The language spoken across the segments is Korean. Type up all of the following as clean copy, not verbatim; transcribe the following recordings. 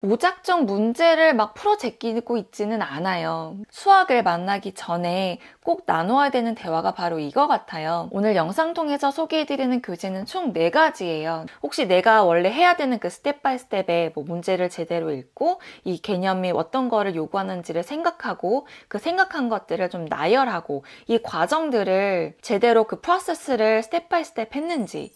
무작정 문제를 막 풀어 제끼고 있지는 않아요. 수학을 만나기 전에 꼭 나눠야 되는 대화가 바로 이거 같아요. 오늘 영상 통해서 소개해드리는 교재는 총 4가지예요. 혹시 내가 원래 해야 되는 그 스텝 바이 스텝에 문제를 제대로 읽고 이 개념이 어떤 거를 요구하는지를 생각하고 그 생각한 것들을 좀 나열하고 이 과정들을 제대로 그 프로세스를 스텝 바이 스텝 했는지.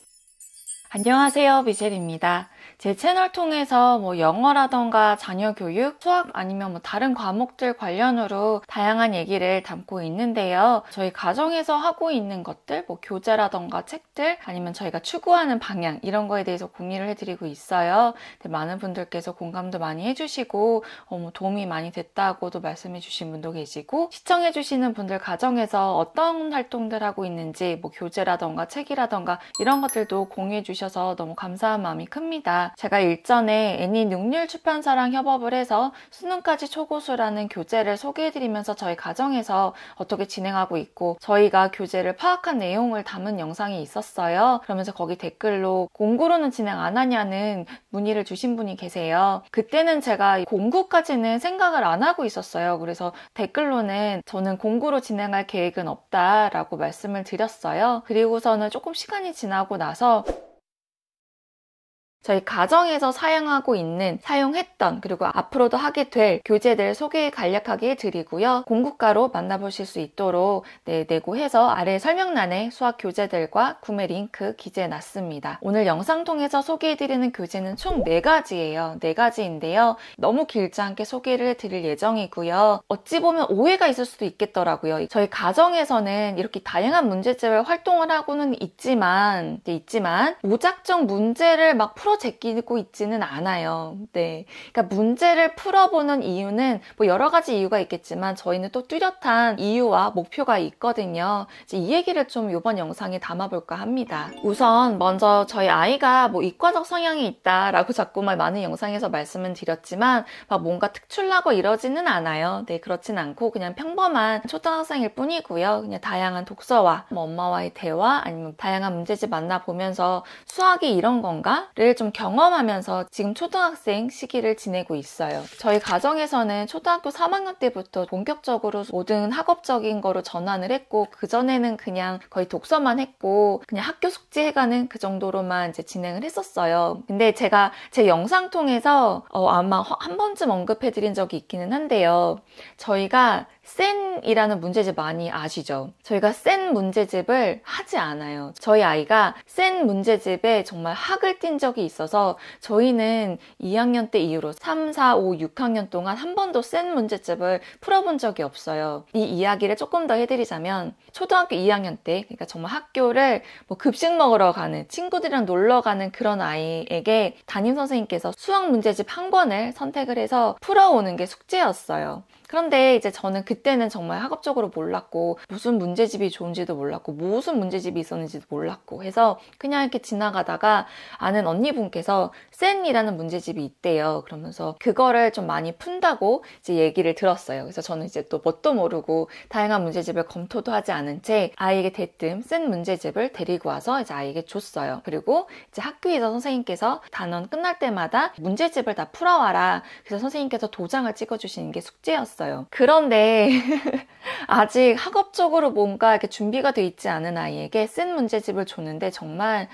안녕하세요, 미셸입니다. 제 채널 통해서 영어라던가 자녀 교육, 수학 아니면 다른 과목들 관련으로 다양한 얘기를 담고 있는데요. 저희 가정에서 하고 있는 것들, 교재라던가 책들, 아니면 저희가 추구하는 방향 이런 거에 대해서 공유를 해드리고 있어요. 많은 분들께서 공감도 많이 해주시고 도움이 많이 됐다고도 말씀해주신 분도 계시고 시청해주시는 분들 가정에서 어떤 활동들 하고 있는지 교재라던가 책이라던가 이런 것들도 공유해주셔서 너무 감사한 마음이 큽니다. 제가 일전에 애니눅률 출판사랑 협업을 해서 수능까지 초고수라는 교재를 소개해드리면서 저희 가정에서 어떻게 진행하고 있고 저희가 교재를 파악한 내용을 담은 영상이 있었어요. 그러면서 거기 댓글로 공구로는 진행 안 하냐는 문의를 주신 분이 계세요. 그때는 제가 공구까지는 생각을 안 하고 있었어요. 그래서 댓글로는 저는 공구로 진행할 계획은 없다라고 말씀을 드렸어요. 그리고서는 조금 시간이 지나고 나서 저희 가정에서 사용하고 있는, 사용했던, 그리고 앞으로도 하게 될 교재들 소개 간략하게 해드리고요. 공구가로 만나보실 수 있도록 내고 해서 아래 설명란에 수학 교재들과 구매 링크 기재해놨습니다. 오늘 영상 통해서 소개해드리는 교재는 총 4가지예요. 4가지인데요. 너무 길지 않게 소개를 해드릴 예정이고요. 어찌 보면 오해가 있을 수도 있겠더라고요. 저희 가정에서는 이렇게 다양한 문제집을 활동을 하고는 있지만 무작정 문제를 막 풀어 제끼고 있지는 않아요. 네. 그러니까 문제를 풀어보는 이유는 여러 가지 이유가 있겠지만 저희는 또 뚜렷한 이유와 목표가 있거든요. 이제 이 얘기를 좀 이번 영상에 담아볼까 합니다. 우선 먼저 저희 아이가 이과적 성향이 있다라고 자꾸만 많은 영상에서 말씀은 드렸지만 뭔가 특출나고 이러지는 않아요. 네, 그렇진 않고 그냥 평범한 초등학생일 뿐이고요. 그냥 다양한 독서와 엄마와의 대화 아니면 다양한 문제집 만나보면서 수학이 이런 건가를 좀 경험하면서 지금 초등학생 시기를 지내고 있어요. 저희 가정에서는 초등학교 3학년 때부터 본격적으로 모든 학업적인 거로 전환을 했고 그전에는 그냥 거의 독서만 했고 그냥 학교 숙제 해가는 그 정도로만 이제 진행을 했었어요. 근데 제가 제 영상 통해서 아마 한 번쯤 언급해드린 적이 있기는 한데요. 저희가 센이라는 문제집 많이 아시죠? 저희가 센 문제집을 하지 않아요. 저희 아이가 센 문제집에 정말 학을 띈 적이 있어서 저희는 2학년 때 이후로 3, 4, 5, 6학년 동안 한 번도 센 문제집을 풀어본 적이 없어요. 이 이야기를 조금 더 해드리자면 초등학교 2학년 때 그러니까 정말 학교를 급식 먹으러 가는 친구들이랑 놀러 가는 그런 아이에게 담임선생님께서 수학 문제집 한 권을 선택을 해서 풀어오는 게 숙제였어요. 그런데 이제 저는 그때는 정말 학업적으로 몰랐고 무슨 문제집이 좋은지도 몰랐고 무슨 문제집이 있었는지도 몰랐고 해서 그냥 이렇게 지나가다가 아는 언니분께서 센이라는 문제집이 있대요. 그러면서 그거를 좀 많이 푼다고 이제 얘기를 들었어요. 그래서 저는 이제 또 뭣도 모르고 다양한 문제집을 검토도 하지 않은 채 아이에게 대뜸 센 문제집을 데리고 와서 이제 아이에게 줬어요. 그리고 이제 학교에서 선생님께서 단원 끝날 때마다 문제집을 다 풀어와라. 그래서 선생님께서 도장을 찍어주시는 게 숙제였어요. 그런데 아직 학업적으로 뭔가 이렇게 준비가 돼 있지 않은 아이에게 센 문제집을 줬는데 정말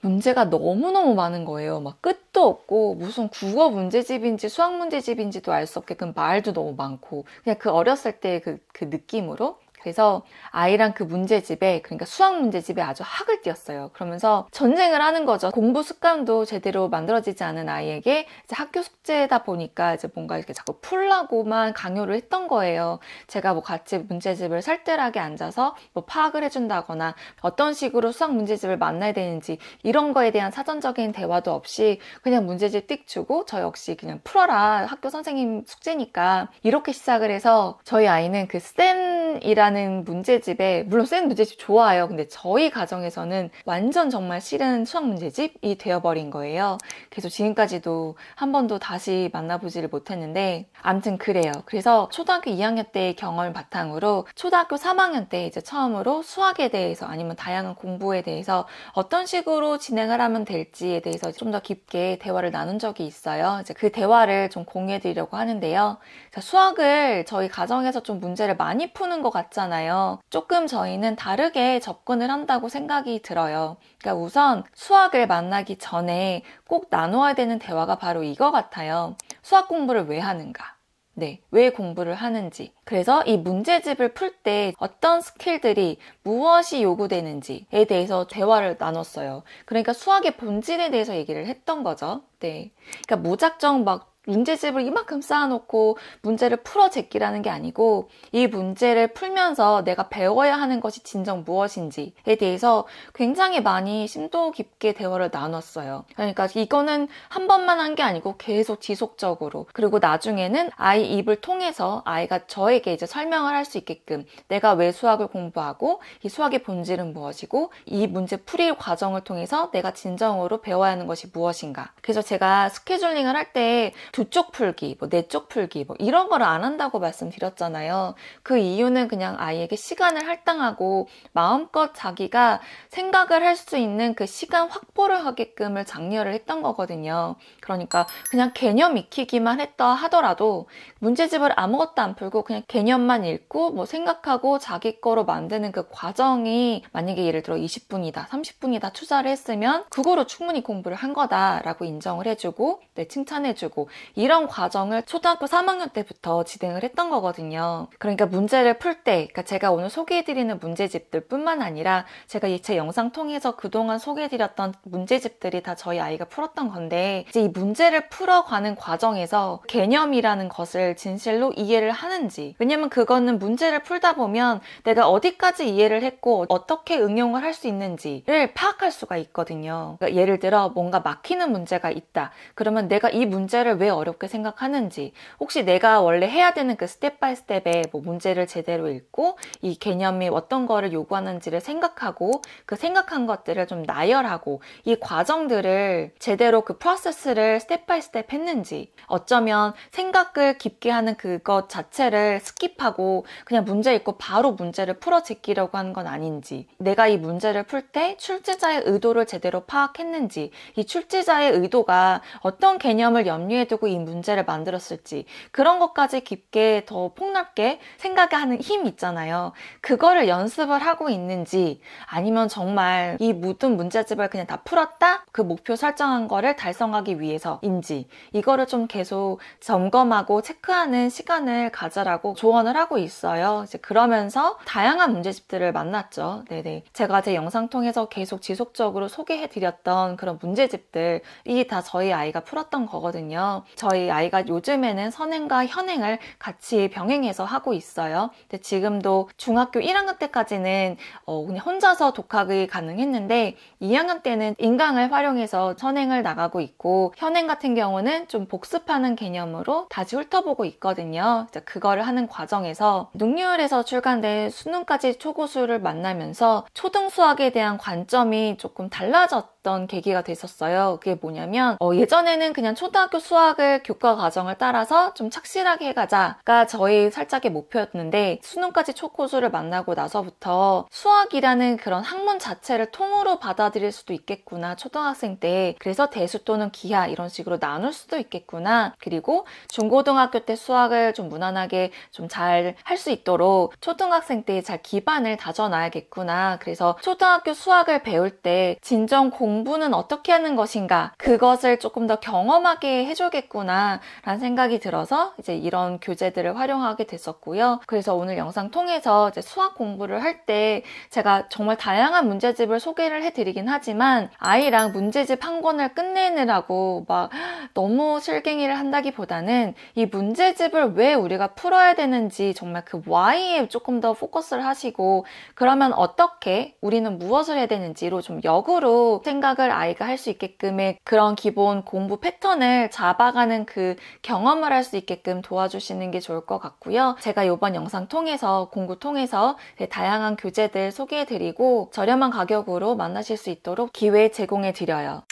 문제가 너무너무 많은 거예요. 끝도 없고 무슨 국어 문제집인지 수학 문제집인지도 알 수 없게끔 말도 너무 많고 그냥 그 어렸을 때 그 느낌으로 그래서 아이랑 그 문제집에 그러니까 수학 문제집에 아주 학을 띄었어요. 그러면서 전쟁을 하는 거죠. 공부 습관도 제대로 만들어지지 않은 아이에게 이제 학교 숙제다 보니까 이제 뭔가 이렇게 자꾸 풀라고만 강요를 했던 거예요. 제가 같이 문제집을 살뜰하게 앉아서 파악을 해준다거나 어떤 식으로 수학 문제집을 만나야 되는지 이런 거에 대한 사전적인 대화도 없이 그냥 문제집 띡 주고 저 역시 그냥 풀어라 학교 선생님 숙제니까 이렇게 시작을 해서 저희 아이는 그 센 센이라는 문제집에, 물론 센 문제집 좋아요. 근데 저희 가정에서는 완전 정말 싫은 수학 문제집이 되어버린 거예요. 그래서 지금까지도 한 번도 다시 만나보지를 못했는데, 아무튼 그래요. 그래서 초등학교 2학년 때의 경험을 바탕으로 초등학교 3학년 때 이제 처음으로 수학에 대해서 아니면 다양한 공부에 대해서 어떤 식으로 진행을 하면 될지에 대해서 좀 더 깊게 대화를 나눈 적이 있어요. 이제 그 대화를 좀 공유해 드리려고 하는데요. 자, 수학을 저희 가정에서 좀 문제를 많이 푸는 것 같잖아요. 조금 저희는 다르게 접근을 한다고 생각이 들어요. 그러니까 우선 수학을 만나기 전에 꼭 나눠야 되는 대화가 바로 이거 같아요. 수학 공부를 왜 하는가? 네, 왜 공부를 하는지. 그래서 이 문제집을 풀 때 어떤 스킬들이 무엇이 요구되는지에 대해서 대화를 나눴어요. 그러니까 수학의 본질에 대해서 얘기를 했던 거죠. 네. 그러니까 무작정 막 문제집을 이만큼 쌓아놓고 문제를 풀어 제끼라는 게 아니고 이 문제를 풀면서 내가 배워야 하는 것이 진정 무엇인지에 대해서 굉장히 많이 심도 깊게 대화를 나눴어요. 그러니까 이거는 한 번만 한 게 아니고 계속 지속적으로, 그리고 나중에는 아이 입을 통해서 아이가 저에게 이제 설명을 할 수 있게끔 내가 왜 수학을 공부하고 이 수학의 본질은 무엇이고 이 문제 풀이 과정을 통해서 내가 진정으로 배워야 하는 것이 무엇인가. 그래서 제가 스케줄링을 할때 두 쪽 풀기, 네 쪽 풀기, 이런 거를 안 한다고 말씀드렸잖아요. 그 이유는 그냥 아이에게 시간을 할당하고 마음껏 자기가 생각을 할 수 있는 그 시간 확보를 하게끔을 장려를 했던 거거든요. 그러니까 그냥 개념 익히기만 했다 하더라도 문제집을 아무것도 안 풀고 그냥 개념만 읽고 생각하고 자기 거로 만드는 그 과정이 만약에 예를 들어 20분이다, 30분이다 투자를 했으면 그거로 충분히 공부를 한 거다라고 인정을 해주고 칭찬해주고 이런 과정을 초등학교 3학년 때부터 진행을 했던 거거든요. 그러니까 문제를 풀 때, 그러니까 제가 오늘 소개해드리는 문제집들 뿐만 아니라 제가 제 영상 통해서 그동안 소개해드렸던 문제집들이 다 저희 아이가 풀었던 건데, 이제 이 문제를 풀어가는 과정에서 개념이라는 것을 진실로 이해를 하는지, 왜냐면 그거는 문제를 풀다 보면 내가 어디까지 이해를 했고 어떻게 응용을 할 수 있는지를 파악할 수가 있거든요. 그러니까 예를 들어 뭔가 막히는 문제가 있다. 그러면 내가 이 문제를 왜 어렵게 생각하는지, 혹시 내가 원래 해야 되는 그 스텝 바이 스텝에 문제를 제대로 읽고 이 개념이 어떤 거를 요구하는지를 생각하고 그 생각한 것들을 좀 나열하고 이 과정들을 제대로 그 프로세스를 스텝 바이 스텝 했는지, 어쩌면 생각을 깊게 하는 그것 자체를 스킵하고 그냥 문제 읽고 바로 문제를 풀어 제끼려고 하는 건 아닌지, 내가 이 문제를 풀 때 출제자의 의도를 제대로 파악했는지, 이 출제자의 의도가 어떤 개념을 염두에 두고 이 문제를 만들었을지, 그런 것까지 깊게 더 폭넓게 생각하는 힘 있잖아요. 그거를 연습을 하고 있는지, 아니면 정말 이 모든 문제집을 그냥 다 풀었다? 그 목표 설정한 거를 달성하기 위해서인지, 이거를 좀 계속 점검하고 체크하는 시간을 가져라고 조언을 하고 있어요. 이제 그러면서 다양한 문제집들을 만났죠. 네네. 제가 제 영상 통해서 계속 지속적으로 소개해드렸던 그런 문제집들이 다 저희 아이가 풀었던 거거든요. 저희 아이가 요즘에는 선행과 현행을 같이 병행해서 하고 있어요. 근데 지금도 중학교 1학년 때까지는 그냥 혼자서 독학이 가능했는데 2학년 때는 인강을 활용해서 선행을 나가고 있고, 현행 같은 경우는 좀 복습하는 개념으로 다시 훑어보고 있거든요. 그거를 하는 과정에서 능률에서 출간된 수능까지 초고수를 만나면서 초등 수학에 대한 관점이 조금 달라졌던 계기가 됐었어요. 그게 뭐냐면 예전에는 그냥 초등학교 수학을 교과 과정을 따라서 좀 착실하게 해가자가 저희 살짝의 목표였는데, 수능까지 초고수를 만나고 나서부터 수학이라는 그런 학문 자체를 통으로 받아들일 수도 있겠구나, 초등학생 때. 그래서 대수 또는 기하 이런 식으로 나눌 수도 있겠구나. 그리고 중고등학교 때 수학을 좀 무난하게 좀 잘 할 수 있도록 초등학생 때 잘 기반을 다져놔야겠구나. 그래서 초등학교 수학을 배울 때 진정 공부는 어떻게 하는 것인가, 그것을 조금 더 경험하게 해주겠구나 라는 생각이 들어서 이제 이런 교재들을 활용하게 됐었고요. 그래서 오늘 영상 통해서 이제 수학 공부를 할 때 제가 정말 다양한 문제집을 소개를 해드리긴 하지만, 아이랑 문제집 한 권을 끝내느라고 막 너무 실갱이를 한다기보다는 이 문제집을 왜 우리가 풀어야 되는지 정말 그 why에 조금 더 포커스를 하시고, 그러면 어떻게 우리는 무엇을 해야 되는지로 좀 역으로 생각을 아이가 할 수 있게끔의 그런 기본 공부 패턴을 잡아가는 그 경험을 할 수 있게끔 도와주시는 게 좋을 것 같고요. 제가 이번 영상 통해서 공구 통해서 다양한 교재들 소개해드리고 저렴한 가격으로 만나실 수 있도록 기회 제공해드려요.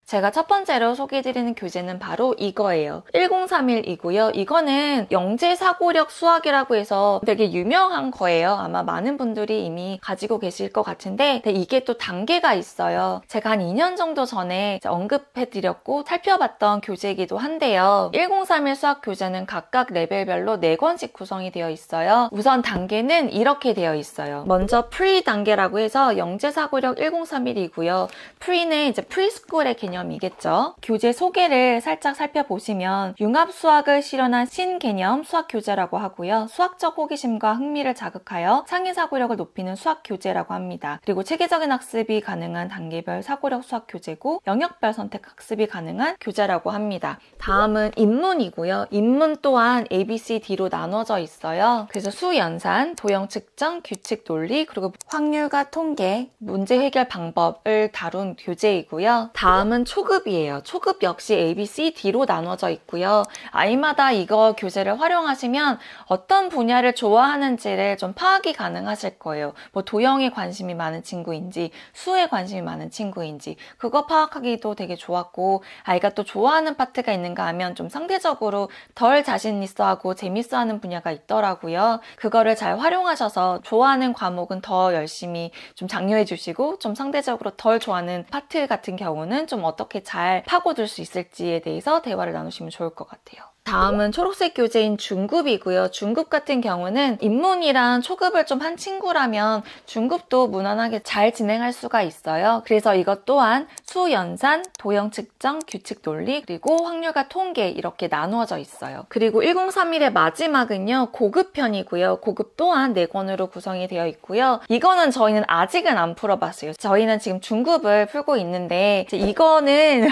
제가 첫 번째로 소개해드리는 교재는 바로 이거예요. 1031이고요. 이거는 영재사고력 수학이라고 해서 되게 유명한 거예요. 아마 많은 분들이 이미 가지고 계실 것 같은데 이게 또 단계가 있어요. 제가 한 2년 정도 전에 언급해드렸고 살펴봤던 교재이기도 한데요. 1031 수학 교재는 각각 레벨별로 4권씩 구성이 되어 있어요. 우선 단계는 이렇게 되어 있어요. 먼저 프리 단계라고 해서 영재사고력 1031이고요. 프리는 이제 프리스쿨의 개념 이겠죠. 교재 소개를 살짝 살펴보시면 융합수학을 실현한 신개념 수학교재라고 하고요. 수학적 호기심과 흥미를 자극하여 창의사고력을 높이는 수학교재라고 합니다. 그리고 체계적인 학습이 가능한 단계별 사고력 수학교재고 영역별 선택 학습이 가능한 교재라고 합니다. 다음은 인문이고요. 인문 또한 A, B, C, D로 나눠져 있어요. 그래서 수연산, 도형 측정, 규칙 논리, 그리고 확률과 통계, 문제 해결 방법을 다룬 교재이고요. 다음은 초급이에요. 초급 역시 A, B, C, D로 나눠져 있고요. 아이마다 이거 교재를 활용하시면 어떤 분야를 좋아하는지를 좀 파악이 가능하실 거예요. 뭐 도형에 관심이 많은 친구인지 수에 관심이 많은 친구인지 그거 파악하기도 되게 좋았고 아이가 또 좋아하는 파트가 있는가 하면 좀 상대적으로 덜 자신 있어 하고 재밌어 하는 분야가 있더라고요. 그거를 잘 활용하셔서 좋아하는 과목은 더 열심히 좀 장려해 주시고 좀 상대적으로 덜 좋아하는 파트 같은 경우는 좀 어떻게 잘 파고들 수 있을지에 대해서 대화를 나누시면 좋을 것 같아요. 다음은 초록색 교재인 중급이고요. 중급 같은 경우는 인문이랑 초급을 좀 한 친구라면 중급도 무난하게 잘 진행할 수가 있어요. 그래서 이것 또한 수, 연산, 도형 측정, 규칙 논리, 그리고 확률과 통계 이렇게 나누어져 있어요. 그리고 1031의 마지막은요. 고급 편이고요. 고급 또한 4권으로 구성이 되어 있고요. 이거는 저희는 아직은 안 풀어봤어요. 저희는 지금 중급을 풀고 있는데 이거는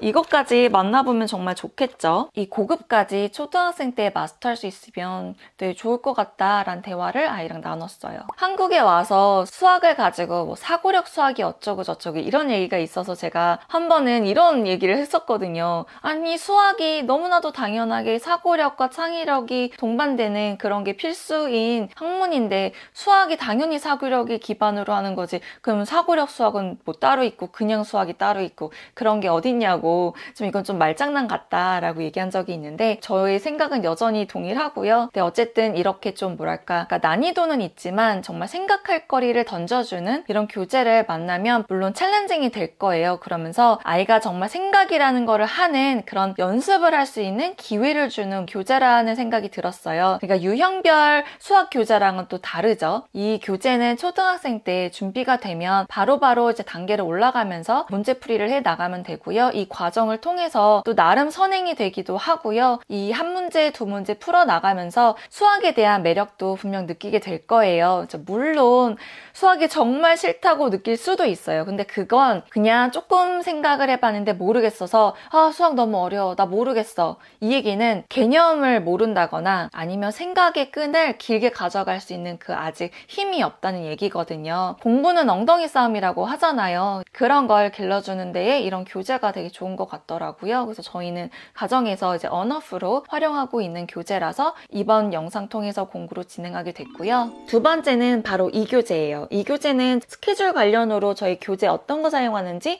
이것까지 만나보면 정말 좋겠죠. 이 고급까지 초등학생 때 마스터할 수 있으면 되게 좋을 것 같다라는 대화를 아이랑 나눴어요. 한국에 와서 수학을 가지고 뭐 사고력 수학이 어쩌고 저쩌고 이런 얘기가 있어서 제가 한 번은 이런 얘기를 했었거든요. 아니 수학이 너무나도 당연하게 사고력과 창의력이 동반되는 그런 게 필수인 학문인데 수학이 당연히 사고력이 기반으로 하는 거지. 그럼 사고력 수학은 뭐 따로 있고 그냥 수학이 따로 있고 그런 게 어딨냐고 좀 이건 좀 말장난 같다라고 얘기한 적이 있는데 저의 생각은 여전히 동일하고요. 근데 어쨌든 이렇게 좀 뭐랄까 그러니까 난이도는 있지만 정말 생각할 거리를 던져주는 이런 교재를 만나면 물론 챌린징이 될 거예요. 그러면서 아이가 정말 생각이라는 거를 하는 그런 연습을 할 수 있는 기회를 주는 교재라는 생각이 들었어요. 그러니까 유형별 수학 교재랑은 또 다르죠. 이 교재는 초등학생 때 준비가 되면 바로바로 이제 단계를 올라가면서 문제풀이를 해 나가면 되고요. 이 과정을 통해서 또 나름 선행이 되기도 하고요. 이 한 문제, 두 문제 풀어나가면서 수학에 대한 매력도 분명 느끼게 될 거예요. 물론 수학이 정말 싫다고 느낄 수도 있어요. 근데 그건 그냥 조금 생각을 해봤는데 모르겠어서 아 수학 너무 어려워 나 모르겠어 이 얘기는 개념을 모른다거나 아니면 생각의 끈을 길게 가져갈 수 있는 그 아직 힘이 없다는 얘기거든요. 공부는 엉덩이 싸움이라고 하잖아요. 그런 걸 길러주는 데에 이런 교재가 되게 좋은 것 같더라고요. 그래서 저희는 가정에서 이제 언어프로 활용하고 있는 교재라서 이번 영상 통해서 공부로 진행하게 됐고요. 두 번째는 바로 이 교재예요. 이 교재는 스케줄 관련으로 저희 교재 어떤 거 사용하는지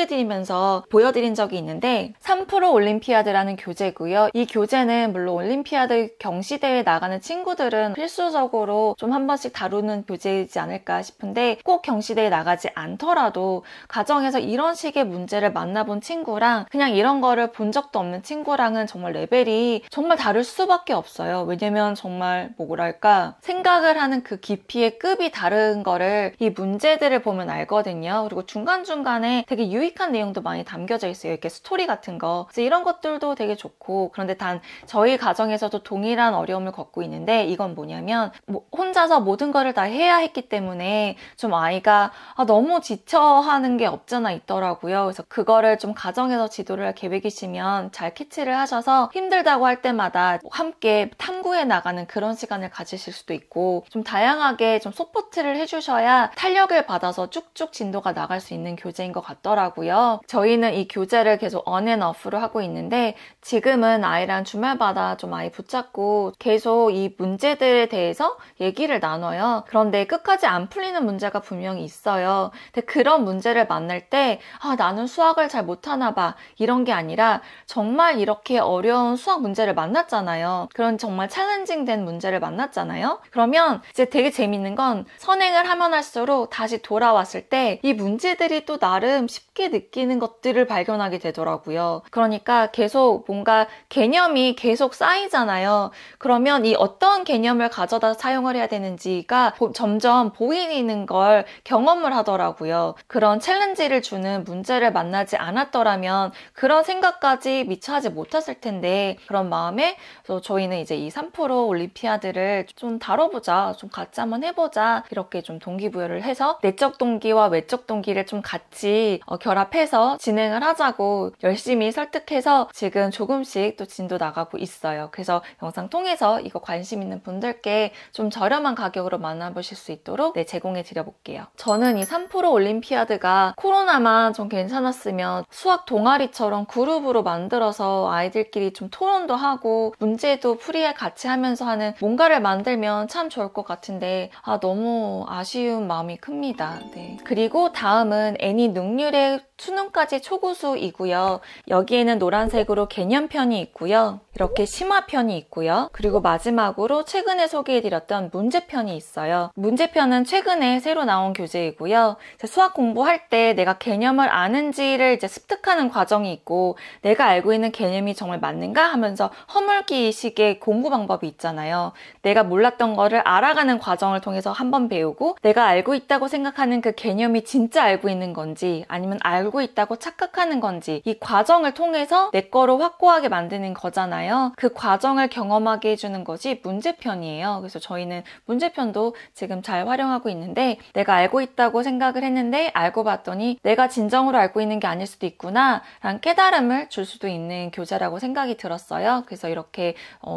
소개해드리면서 보여드린 적이 있는데 3프로 올림피아드라는 교재고요. 이 교재는 물론 올림피아드 경시대회에 나가는 친구들은 필수적으로 좀 한 번씩 다루는 교재이지 않을까 싶은데 꼭 경시대회에 나가지 않더라도 가정에서 이런 식의 문제를 만나본 친구랑 그냥 이런 거를 본 적도 없는 친구랑은 정말 레벨이 정말 다를 수밖에 없어요. 왜냐면 정말 뭐랄까 생각을 하는 그 깊이의 급이 다른 거를 이 문제들을 보면 알거든요. 그리고 중간중간에 되게 유익한 내용도 많이 담겨져 있어요. 이렇게 스토리 같은 거. 그래서 이런 것들도 되게 좋고 그런데 단 저희 가정에서도 동일한 어려움을 겪고 있는데 이건 뭐냐면 혼자서 모든 거를 다 해야 했기 때문에 좀 아이가 너무 지쳐하는 게 없잖아 있더라고요. 그래서 그거를 좀 좀 가정에서 지도를 할 계획이시면 잘 캐치를 하셔서 힘들다고 할 때마다 함께 탐구해 나가는 그런 시간을 가지실 수도 있고, 좀 다양하게 좀 서포트를 해주셔야 탄력을 받아서 쭉쭉 진도가 나갈 수 있는 교재인 것 같더라고요. 저희는 이 교재를 계속 언앤오프로 하고 있는데, 지금은 아이랑 주말마다 좀 아이 붙잡고 계속 이 문제들에 대해서 얘기를 나눠요. 그런데 끝까지 안 풀리는 문제가 분명히 있어요. 근데 그런 문제를 만날 때 나는 수학을 잘 못하나 봐, 이런 게 아니라 정말 이렇게 어려운 수학 문제를 만났잖아요. 그런 정말 챌린징된 문제를 만났잖아요. 그러면 이제 되게 재밌는 건 선행을 하면 할수록 다시 돌아왔을 때 이 문제들이 또 나름 쉽게 느끼는 것들을 발견하게 되더라고요. 그러니까 계속 뭔가 개념이 계속 쌓이잖아요. 그러면 이 어떤 개념을 가져다 사용을 해야 되는지가 점점 보이는 걸 경험을 하더라고요. 그런 챌린지를 주는 문제를 만나지 않았더라면 그런 생각까지 미처 하지 못했을 텐데, 그런 마음에 저희는 이제 이 3프로 올림피아드를 좀 다뤄보자, 좀 같이 한번 해보자, 이렇게 좀 동기부여를 해서 내적 동기와 외적 동기를 좀 같이 결합해서 진행을 하자고 열심히 설득해서 지금 조금씩 또 진도 나가고 있어요. 그래서 영상 통해서 이거 관심 있는 분들께 좀 저렴한 가격으로 만나보실 수 있도록 제공해 드려볼게요. 저는 이 3프로 올림피아드가 코로나만 좀 괜찮았으면 수학 동아리처럼 그룹으로 만들어서 아이들끼리 좀 토론도 하고 문제도 풀이에 같이 하면서 하는 뭔가를 만들면 참 좋을 것 같은데 너무 아쉬운 마음이 큽니다. 네. 그리고 다음은 애니 능률의 수능까지 초고수이고요. 여기에는 노란색으로 개념편이 있고요. 이렇게 심화편이 있고요. 그리고 마지막으로 최근에 소개해드렸던 문제편이 있어요. 문제편은 최근에 새로 나온 교재이고요. 수학 공부할 때 내가 개념을 아는지를 이제 습득하는 과정이 있고, 내가 알고 있는 개념이 정말 맞는가 하면서 허물기식의 공부 방법이 있잖아요. 내가 몰랐던 거를 알아가는 과정을 통해서 한번 배우고, 내가 알고 있다고 생각하는 그 개념이 진짜 알고 있는 건지 아니면 알고 있다고 착각하는 건지, 이 과정을 통해서 내 거로 확고하게 만드는 거잖아요. 그 과정을 경험하게 해주는 것이 문제편이에요. 그래서 저희는 문제편도 지금 잘 활용하고 있는데, 내가 알고 있다고 생각을 했는데 알고 봤더니 내가 진정으로 알고 있는 게 아닐 수도 있구나 라는 깨달음을 줄 수도 있는 교재라고 생각이 들었어요. 그래서 이렇게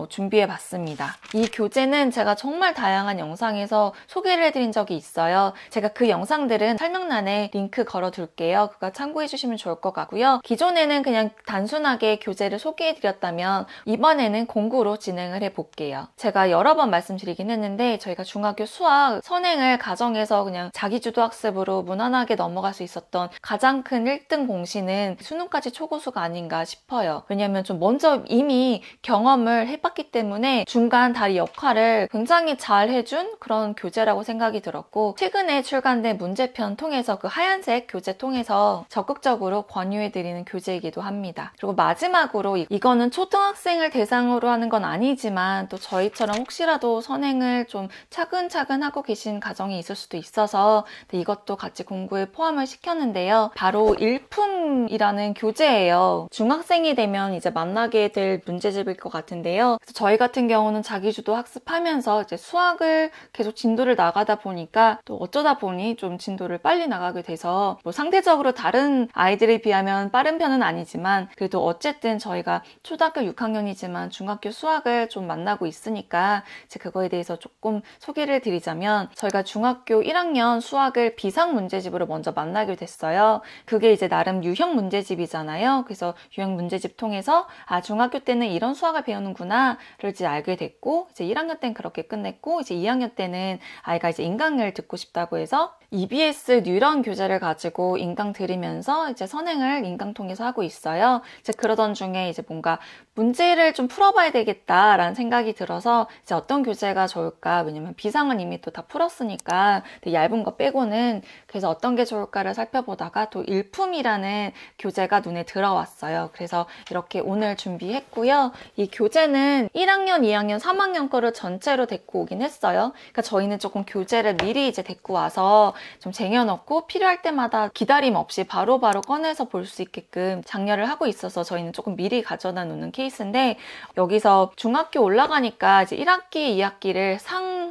준비해 봤습니다. 이 교재는 제가 정말 다양한 영상에서 소개를 해드린 적이 있어요. 제가 그 영상들은 설명란에 링크 걸어 둘게요. 그거 참고해 주시면 좋을 것 같고요. 기존에는 그냥 단순하게 교재를 소개해 드렸다면 이번에는 공구로 진행을 해볼게요. 제가 여러 번 말씀드리긴 했는데, 저희가 중학교 수학 선행을 가정에서 그냥 자기주도 학습으로 무난하게 넘어갈 수 있었던 가장 큰 1등 공신은 수능까지 초고수가 아닌가 싶어요. 왜냐면 좀 먼저 이미 경험을 해봤기 때문에 중간 다리 역할을 굉장히 잘 해준 그런 교재라고 생각이 들었고, 최근에 출간된 문제편 통해서 그 하얀색 교재 통해서 적극적으로 권유해드리는 교재이기도 합니다. 그리고 마지막으로 이거는 초등학생을 대상으로 하는 건 아니지만 또 저희처럼 혹시라도 선행을 좀 차근차근 하고 계신 가정이 있을 수도 있어서 이것도 같이 공부에 포함을 시켰는데요. 바로 일품이라는 교재예요. 중학생이 되면 이제 만나게 될 문제집일 것 같은데요. 그래서 저희 같은 경우는 자기주도 학습하면서 이제 수학을 계속 진도를 나가다 보니까 또 어쩌다 보니 좀 진도를 빨리 나가게 돼서, 뭐 상대적으로 다른 아이들에 비하면 빠른 편은 아니지만 그래도 어쨌든 저희가 초등학교 6학년이지만 중학교 수학을 좀 만나고 있으니까 이제 그거에 대해서 조금 소개를 드리자면, 저희가 중학교 1학년 수학을 비상 문제집으로 먼저 만나게 됐어요. 그게 이제 나름 유형 문제집이잖아요. 그래서 유형 문제집 통해서 중학교 때는 이런 수학을 배우는구나를 이제 알게 됐고, 이제 1학년 때는 그렇게 끝냈고, 이제 2학년 때는 아이가 이제 인강을 듣고 싶다고 해서 EBS 뉴런 교재를 가지고 인강 들으면서 이제 선행을 인강 통해서 하고 있어요. 이제 그러던 중에 이제 뭔가 문제를 좀 풀어봐야 되겠다라는 생각이 들어서 이제 어떤 교재가 좋을까, 왜냐면 비상은 이미 또 다 풀었으니까 얇은 거 빼고는, 그래서 어떤 게 좋을까를 살펴보다가 또 일품이라는 교재가 눈에 들어왔어요. 그래서 이렇게 오늘 준비했고요. 이 교재는 1학년, 2학년, 3학년 거를 전체로 데리고 오긴 했어요. 그러니까 저희는 조금 교재를 미리 이제 데리고 와서 좀 쟁여놓고 필요할 때마다 기다림 없이 바로바로 꺼내서 볼 수 있게끔 장려를 하고 있어서 저희는 조금 미리 가져다 놓는 케이스인데, 여기서 중학교 올라가니까 이제 1학기, 2학기를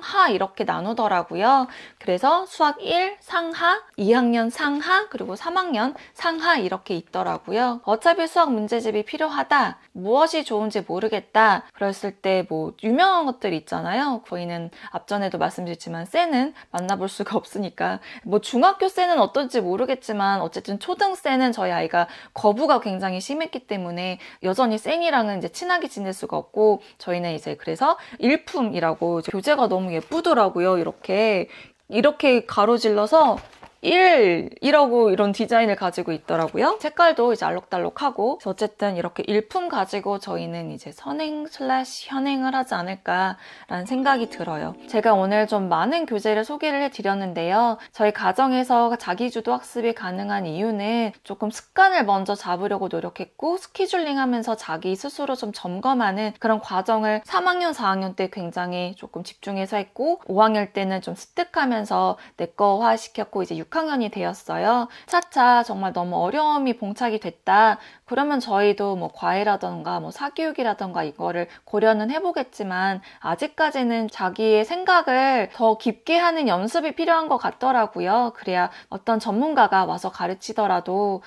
상하 이렇게 나누더라고요. 그래서 수학 1 상하, 2학년 상하, 그리고 3학년 상하 이렇게 있더라고요. 어차피 수학 문제집이 필요하다, 무엇이 좋은지 모르겠다 그랬을 때 뭐 유명한 것들 있잖아요. 저희는 앞전에도 말씀드렸지만 쌤은 만나볼 수가 없으니까 뭐 중학교 쌤은 어떤지 모르겠지만 어쨌든 초등 쌤은 저희 아이가 거부가 굉장히 심했기 때문에 여전히 쌤이랑은 이제 친하게 지낼 수가 없고, 저희는 이제 그래서 일품이라고 교재가 너무 예쁘더라고요. 이렇게 가로질러서 1이라고 이런 디자인을 가지고 있더라고요. 색깔도 이제 알록달록하고, 어쨌든 이렇게 일품 가지고 저희는 이제 선행 / 현행을 하지 않을까라는 생각이 들어요. 제가 오늘 좀 많은 교재를 소개를 해드렸는데요. 저희 가정에서 자기주도 학습이 가능한 이유는 조금 습관을 먼저 잡으려고 노력했고, 스케줄링 하면서 자기 스스로 좀 점검하는 그런 과정을 3학년, 4학년 때 굉장히 조금 집중해서 했고, 5학년 때는 좀 습득하면서 내거화 시켰고, 이제 6학년이 되었어요. 차차 정말 너무 어려움이 봉착이 됐다. 그러면 저희도 뭐 과외라던가 뭐 사교육이라던가 이거를 고려는 해보겠지만, 아직까지는 자기의 생각을 더 깊게 하는 연습이 필요한 것 같더라고요. 그래야 어떤 전문가가 와서 가르치더라도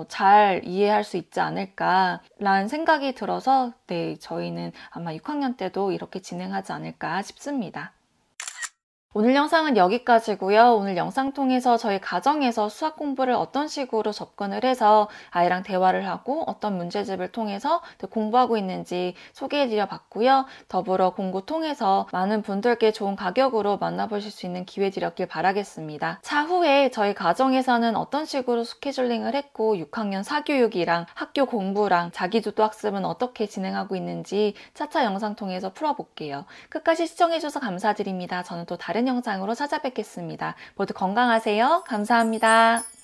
잘 이해할 수 있지 않을까라는 생각이 들어서 네, 저희는 아마 6학년 때도 이렇게 진행하지 않을까 싶습니다. 오늘 영상은 여기까지고요. 오늘 영상 통해서 저희 가정에서 수학 공부를 어떤 식으로 접근을 해서 아이랑 대화를 하고 어떤 문제집을 통해서 공부하고 있는지 소개해드려 봤고요. 더불어 공부 통해서 많은 분들께 좋은 가격으로 만나보실 수 있는 기회 드렸길 바라겠습니다. 차후에 저희 가정에서는 어떤 식으로 스케줄링을 했고 6학년 사교육이랑 학교 공부랑 자기주도 학습은 어떻게 진행하고 있는지 차차 영상 통해서 풀어볼게요. 끝까지 시청해주셔서 감사드립니다. 저는 또 다른 영상으로 찾아뵙겠습니다. 모두 건강하세요. 감사합니다.